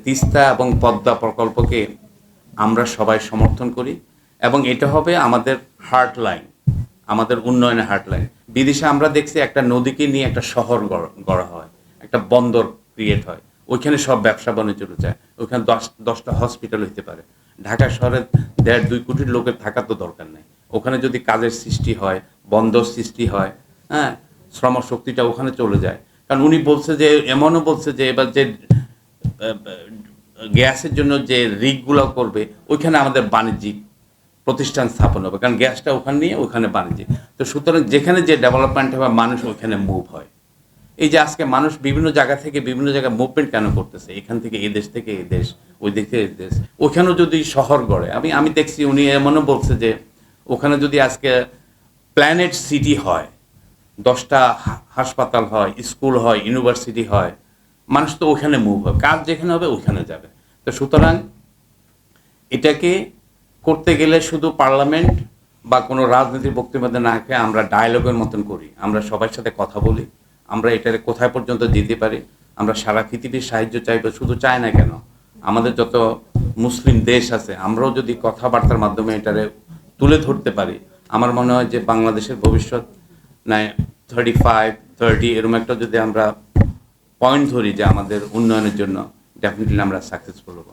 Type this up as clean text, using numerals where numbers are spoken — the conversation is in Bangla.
তিস্তা এবং পদ্মা প্রকল্পকে আমরা সবাই সমর্থন করি এবং এটা হবে আমাদের হার্ট লাইন, আমাদের উন্নয়নের হার্ট লাইন। বিদেশে আমরা দেখছি একটা নদীকে নিয়ে একটা শহর গড়া হয়, একটা বন্দর ক্রিয়েট হয়, ওইখানে সব ব্যবসা বাণিজ্য যায়, ওইখানে 10টা হসপিটাল হইতে পারে। ঢাকা শহরে 1.5-2 কোটি লোকের থাকার তো দরকার নেই। ওখানে যদি কাজের সৃষ্টি হয়, বন্দর সৃষ্টি হয়, হ্যাঁ, শ্রমশক্তিটা ওখানে চলে যায়। কারণ উনি বলছে যে, এমনও বলছে যে এবার যে গ্যাসের জন্য যে রিগগুলো করবে ওইখানে আমাদের বাণিজ্যিক প্রতিষ্ঠান স্থাপন হবে, কারণ গ্যাসটা ওখানে নিয়ে ওখানে বাণিজ্যিক। তো সুতরাং যেখানে যে ডেভেলপমেন্ট হবে মানুষ ওইখানে মুভ হয়। এই যে আজকে মানুষ বিভিন্ন জায়গা থেকে বিভিন্ন জায়গায় মুভমেন্ট কেন করতেছে, এখান থেকে এই দেশ থেকে এই দেশ, ওই দিক থেকে এই দেশ, ওইখানেও যদি শহর গড়ে, আমি দেখছি উনি এমনও বলছে যে ওখানে যদি আজকে প্ল্যানেট সিটি হয়, 10টা হাসপাতাল হয়, স্কুল হয়, ইউনিভার্সিটি হয়, মানুষ তো ওখানে মুভ হবে, কাজ যেখানে হবে ওখানে যাবে। তো সুতরাং এটাকে করতে গেলে শুধু পার্লামেন্ট বা কোনো রাজনীতির বক্তব্য না খেয়ে আমরা ডায়ালগের মতন করি, আমরা সবার সাথে কথা বলি, আমরা এটারে কোথায় পর্যন্ত যেতে পারি, আমরা সারা পৃথিবীর সাহায্য চাইবো। শুধু চাই না কেন, আমাদের যত মুসলিম দেশ আছে আমরাও যদি কথাবার্তার মাধ্যমে এটারে তুলে ধরতে পারি, আমার মনে হয় যে বাংলাদেশের ভবিষ্যৎ নাই 35-30 এরকম একটা যদি আমরা পয়েন্ট ধরি যে আমাদের উন্নয়নের জন্য, ডেফিনেটলি আমরা সাকসেসফুল হবো।